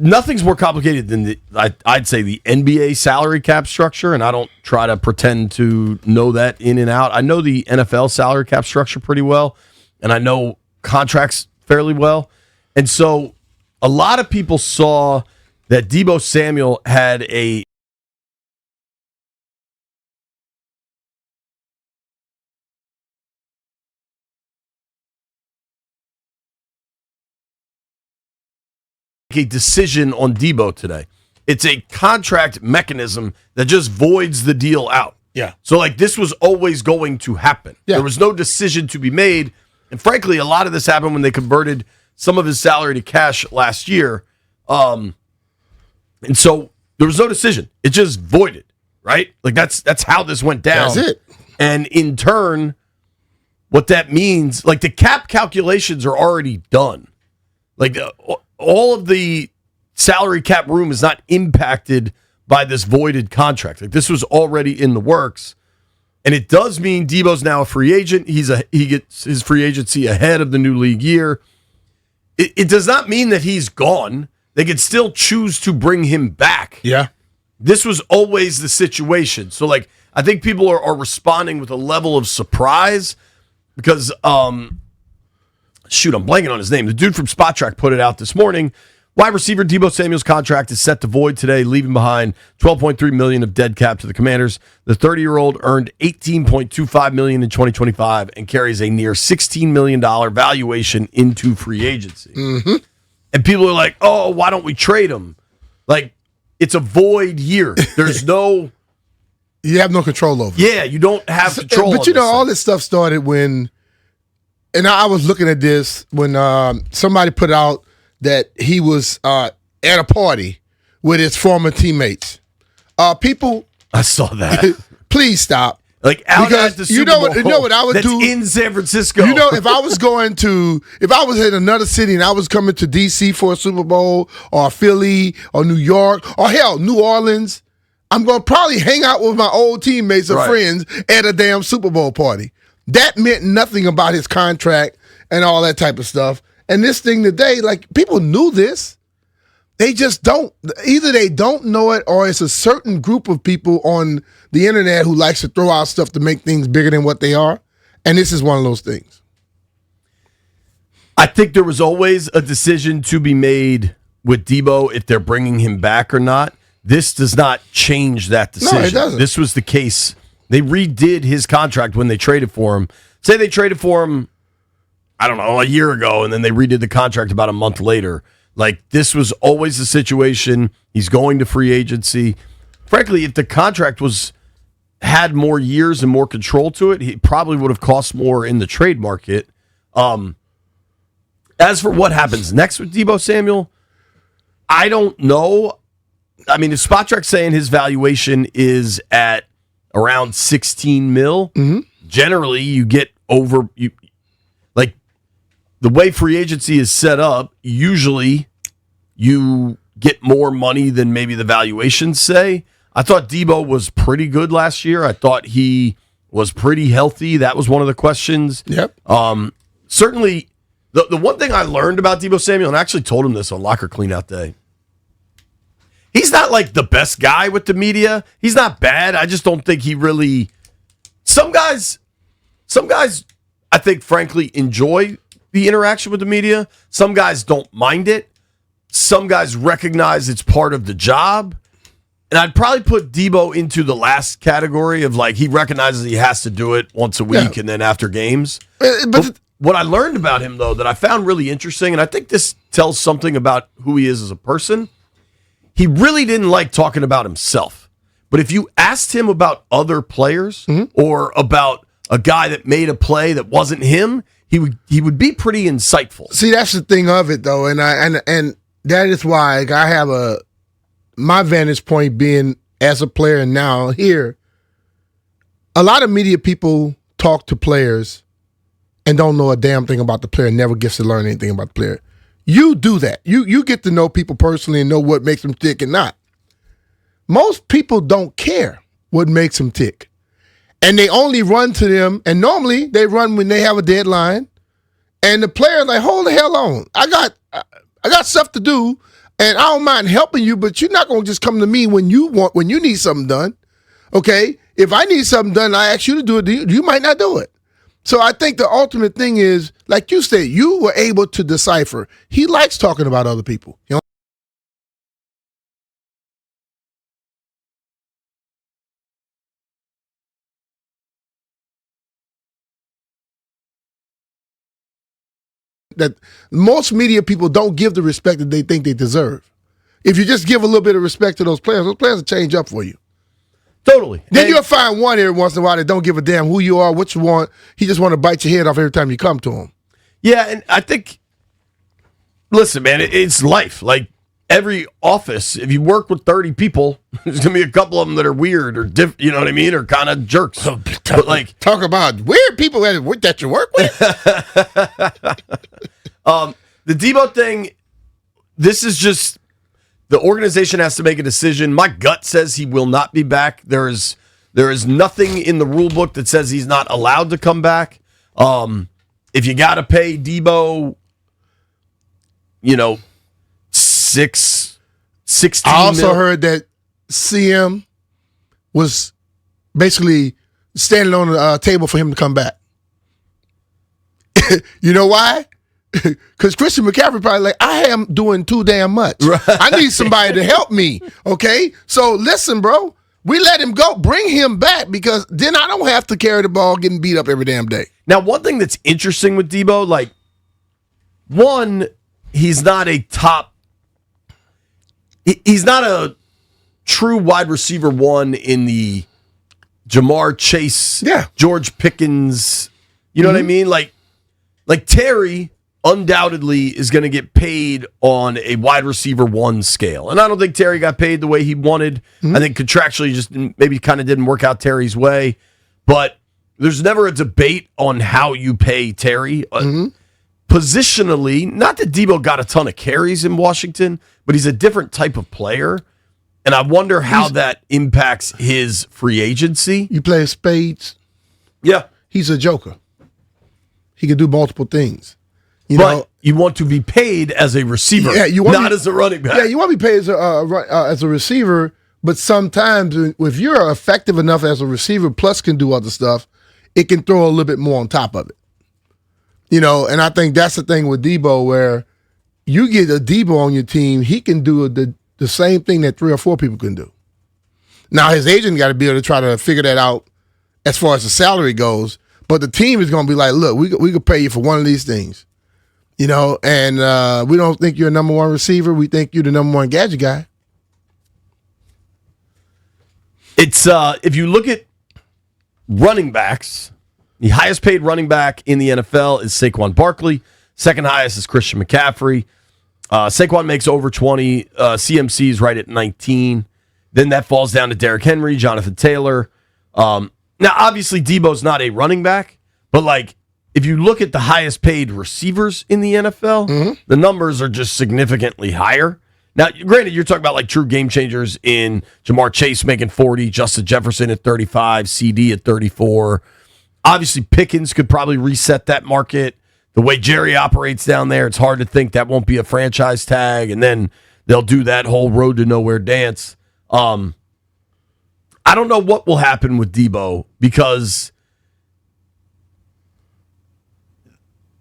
nothing's more complicated than I'd say the NBA salary cap structure, and I don't try to pretend to know that in and out. I know the NFL salary cap structure pretty well, and I know contracts fairly well. And so a lot of people saw that Deebo Samuel had a decision on Deebo today. It's a contract mechanism that just voids the deal out. Yeah. So, like, this was always going to happen. Yeah. There was no decision to be made. And frankly, a lot of this happened when they converted some of his salary to cash last year. And so there was no decision. It just voided, right? Like, that's how this went down. That's it. And in turn, what that means, like, the cap calculations are already done. Like, all of the salary cap room is not impacted by this voided contract. Like, this was already in the works. And it does mean Deebo's now a free agent. He gets his free agency ahead of the new league year. It does not mean that he's gone. They could still choose to bring him back. Yeah. This was always the situation. So, like, I think people are responding with a level of surprise because, shoot, I'm blanking on his name. The dude from Spot Track put it out this morning. Wide receiver Deebo Samuel's contract is set to void today, leaving behind $12.3 million of dead cap to the Commanders. The 30-year-old earned $18.25 million in 2025 and carries a near $16 million valuation into free agency. Mm-hmm. And people are like, "Oh, why don't we trade him?" Like, it's a void year. There's no, you have no control over it. Yeah, you don't have control. But you know, all this stuff started when, and I was looking at this when somebody put out that he was at a party with his former teammates. People, I saw that. Please stop. Like, out at the Super Bowl. You know what I would that's do in San Francisco. You know, if I was in another city and I was coming to DC for a Super Bowl or Philly or New York or hell, New Orleans, I'm going to probably hang out with my old teammates or friends at a damn Super Bowl party. That meant nothing about his contract and all that type of stuff. And this thing today, like, people knew this. They just don't. Either they don't know it or it's a certain group of people on the internet who likes to throw out stuff to make things bigger than what they are. And this is one of those things. I think there was always a decision to be made with Deebo if they're bringing him back or not. This does not change that decision. No, it doesn't. This was the case. They redid his contract when they traded for him. Say they traded for him, I don't know, a year ago, and then they redid the contract about a month later. Like, this was always the situation. He's going to free agency. Frankly, if the contract had more years and more control to it, he probably would have cost more in the trade market. As for what happens next with Deebo Samuel, I don't know. I mean, if Spot Track's saying his valuation is at around 16 mil, generally you get over like the way free agency is set up, usually you get more money than maybe the valuations say. I thought Deebo was pretty good last year. I thought he was pretty healthy. That was one of the questions. Yep. Certainly, the one thing I learned about Deebo Samuel, and I actually told him this on Locker Cleanout Day, he's not like the best guy with the media. He's not bad. I just don't think he really. Some guys, I think, frankly, enjoy the interaction with the media. Some guys don't mind it. Some guys recognize it's part of the job. And I'd probably put Deebo into the last category of, like, he recognizes he has to do it once a week and then after games. But what I learned about him, though, that I found really interesting, and I think this tells something about who he is as a person, he really didn't like talking about himself. But if you asked him about other players or about a guy that made a play that wasn't him, he would be pretty insightful. See, that's the thing of it, though, and that is why I have my vantage point being as a player and now here. A lot of media people talk to players and don't know a damn thing about the player, never gets to learn anything about the player. You do that. You get to know people personally and know what makes them tick and not. Most people don't care what makes them tick. And they only run to them, and normally they run when they have a deadline. And the player's like, hold the hell on. I got stuff to do. And I don't mind helping you, but you're not going to just come to me when you need something done. Okay? If I need something done, I ask you to do it, you might not do it. So I think the ultimate thing is, like you said, you were able to decipher. He likes talking about other people. You know? That most media people don't give the respect that they think they deserve. If you just give a little bit of respect to those players will change up for you. Totally. Then you'll find one every once in a while that don't give a damn who you are, what you want. He just want to bite your head off every time you come to him. Yeah, and I think, listen, man, it's life. Like, every office, if you work with 30 people, there's going to be a couple of them that are weird or you know what I mean, or kind of jerks. But like, talk about weird people that you work with. The Deebo thing, this is just, the organization has to make a decision. My gut says he will not be back. There is nothing in the rule book that says he's not allowed to come back. If you got to pay Deebo, $16 I also heard that CM was basically standing on the table for him to come back. You know why? Because Christian McCaffrey probably like, I am doing too damn much. Right. I need somebody to help me. Okay? So listen, bro. We let him go. Bring him back because then I don't have to carry the ball getting beat up every damn day. Now, one thing that's interesting with Deebo, like, one, he's not a top, he's not a true wide receiver one in the Jamar Chase, George Pickens, you know what I mean? Like Terry undoubtedly is going to get paid on a wide receiver one scale. And I don't think Terry got paid the way he wanted. I think contractually just maybe kind of didn't work out Terry's way. But there's never a debate on how you pay Terry. Positionally, not that Deebo got a ton of carries in Washington, but he's a different type of player. And I wonder how that impacts his free agency. You play spades. Yeah. He's a joker. He can do multiple things. But you want to be paid as a receiver, not as a running back. Yeah, you want to be paid as a receiver, but sometimes if you're effective enough as a receiver plus can do other stuff, it can throw a little bit more on top of it. And I think that's the thing with Deebo where you get a Deebo on your team, he can do the same thing that 3 or 4 people can do. Now, his agent got to be able to try to figure that out as far as the salary goes, but the team is going to be like, look, we could pay you for one of these things. And we don't think you're a number one receiver. We think you're the number one gadget guy. It's if you look at running backs, the highest paid running back in the NFL is Saquon Barkley. Second highest is Christian McCaffrey. Saquon makes over 20. CMC is right at 19. Then that falls down to Derrick Henry, Jonathan Taylor. Now, obviously, Deebo's not a running back, but like, if you look at the highest paid receivers in the NFL, the numbers are just significantly higher. Now, granted, you're talking about like true game changers in Jamar Chase making 40, Justin Jefferson at 35, CD at 34. Obviously, Pickens could probably reset that market. The way Jerry operates down there, it's hard to think that won't be a franchise tag, and then they'll do that whole road to nowhere dance. I don't know what will happen with Deebo because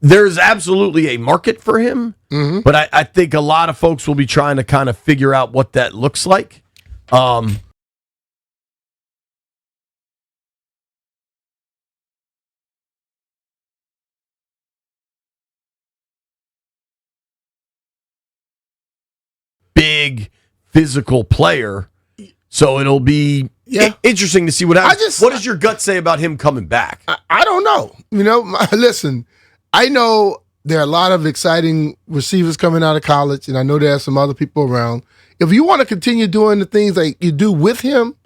there's absolutely a market for him, but I think a lot of folks will be trying to kind of figure out what that looks like. Big physical player, so it'll be interesting to see what happens. What does your gut say about him coming back? I don't know. Listen, I know there are a lot of exciting receivers coming out of college, and I know there are some other people around. If you want to continue doing the things like you do with him,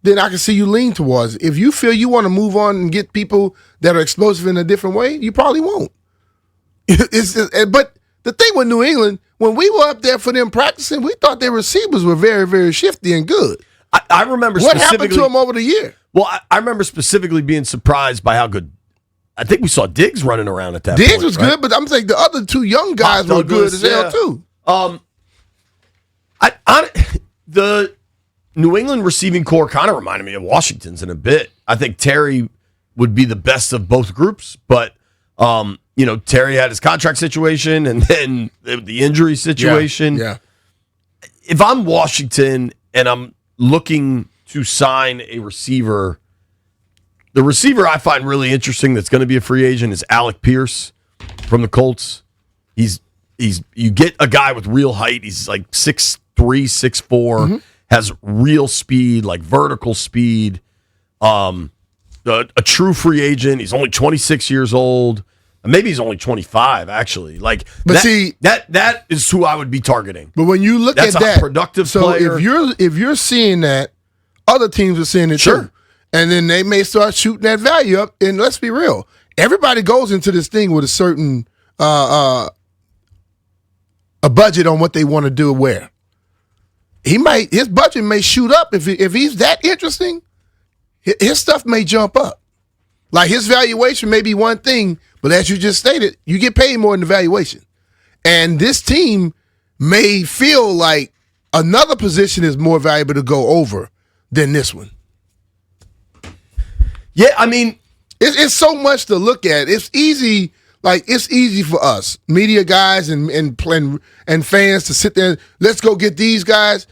then I can see you lean towards it. If you feel you want to move on and get people that are explosive in a different way, you probably won't. But the thing with New England, when we were up there for them practicing, we thought their receivers were very, very shifty and good. I remember what happened to them over the year. Well, I remember specifically being surprised by how good. I think we saw Diggs running around at that point. Diggs was good, but I'm saying the other 2 young guys were good as hell too. The New England receiving core kind of reminded me of Washington's in a bit. I think Terry would be the best of both groups, but Terry had his contract situation and then the injury situation. Yeah. If I'm Washington and I'm looking to sign a receiver, the receiver I find really interesting that's going to be a free agent is Alec Pierce from the Colts. You get a guy with real height. He's like 6'3", 6'4", has real speed, like vertical speed. A true free agent. He's only 26 years old. Maybe he's only 25, actually. That is who I would be targeting. But when you look That's at a that, productive so player. if you're seeing that, other teams are seeing it Sure. too. And then they may start shooting that value up. And let's be real. Everybody goes into this thing with a certain a budget on what they want to do and where. His budget may shoot up if he's that interesting. His stuff may jump up. Like his valuation may be one thing, but as you just stated, you get paid more than the valuation. And this team may feel like another position is more valuable to go over than this one. Yeah, I mean, it's so much to look at. It's easy. Like it's easy for us, media guys and fans to sit there. Let's go get these guys,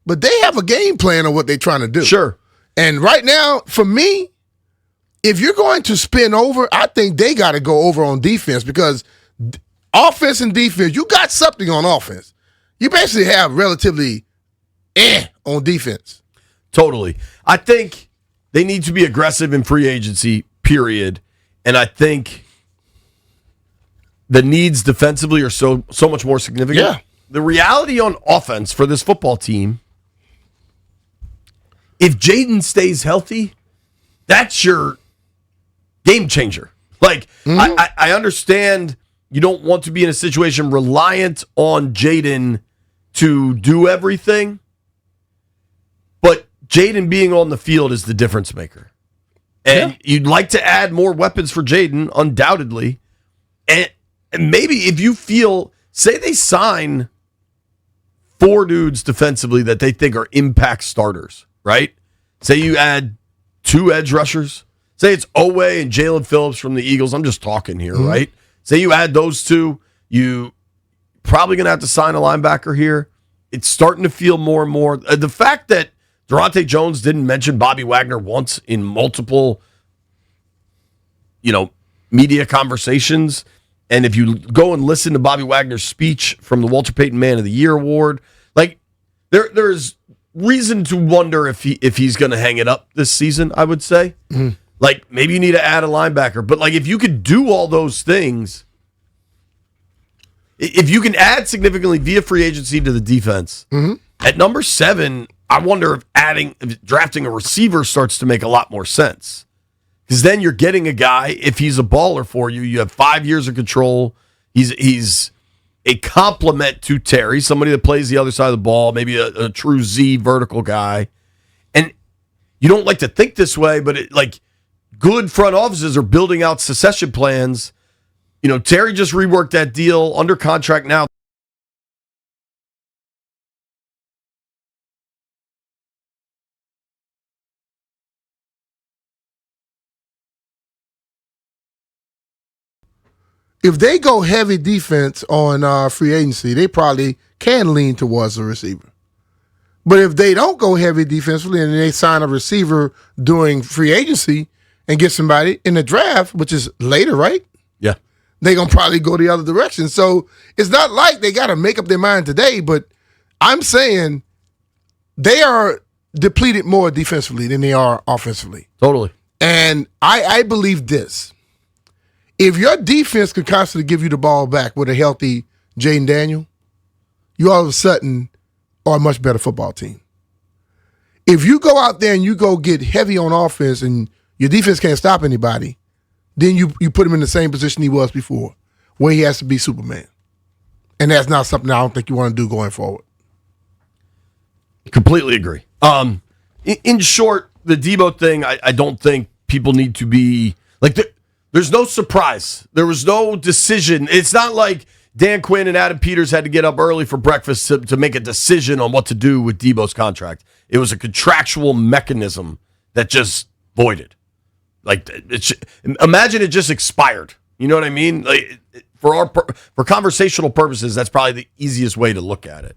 but they have a game plan of what they're trying to do. Sure. And right now, for me, if you're going to spin over, I think they got to go over on defense because offense and defense, you got something on offense. You basically have relatively on defense. Totally. I think they need to be aggressive in free agency, period. And I think the needs defensively are so much more significant. Yeah. The reality on offense for this football team, if Jaden stays healthy, that's your game changer. Like, I understand you don't want to be in a situation reliant on Jaden to do everything, but Jaden being on the field is the difference maker. And you'd like to add more weapons for Jaden, undoubtedly. And maybe if you feel, say they sign 4 dudes defensively that they think are impact starters, right? Say you add 2 edge rushers. Say it's Owe and Jalen Phillips from the Eagles. I'm just talking here, right? Say you add those 2, you probably going to have to sign a linebacker here. It's starting to feel more and more. The fact that Durante Jones didn't mention Bobby Wagner once in multiple, media conversations. And if you go and listen to Bobby Wagner's speech from the Walter Payton Man of the Year Award, like there's reason to wonder if he's going to hang it up this season, I would say. Like maybe you need to add a linebacker. But like if you could do all those things, if you can add significantly via free agency to the defense, at number 7, I wonder if drafting a receiver starts to make a lot more sense. Because then you're getting a guy, if he's a baller for you, you have 5 years of control. He's a complement to Terry, somebody that plays the other side of the ball, maybe a true Z vertical guy. And you don't like to think this way, but good front offices are building out succession plans. Terry just reworked that deal under contract now. If they go heavy defense on free agency, they probably can lean towards a receiver. But if they don't go heavy defensively and they sign a receiver during free agency and get somebody in the draft, which is later, right? Yeah. They're going to probably go the other direction. So it's not like they got to make up their mind today, but I'm saying they are depleted more defensively than they are offensively. Totally. And I believe this. If your defense could constantly give you the ball back with a healthy Jaden Daniel, you all of a sudden are a much better football team. If you go out there and you go get heavy on offense and your defense can't stop anybody, then you put him in the same position he was before, where he has to be Superman. And that's not something I don't think you want to do going forward. Completely agree. In short, the Deebo thing, I don't think people need to be like there's no surprise. There was no decision. It's not like Dan Quinn and Adam Peters had to get up early for breakfast to make a decision on what to do with Deebo's contract. It was a contractual mechanism that just voided. Like, imagine it just expired. You know what I mean? Like, for conversational purposes, that's probably the easiest way to look at it.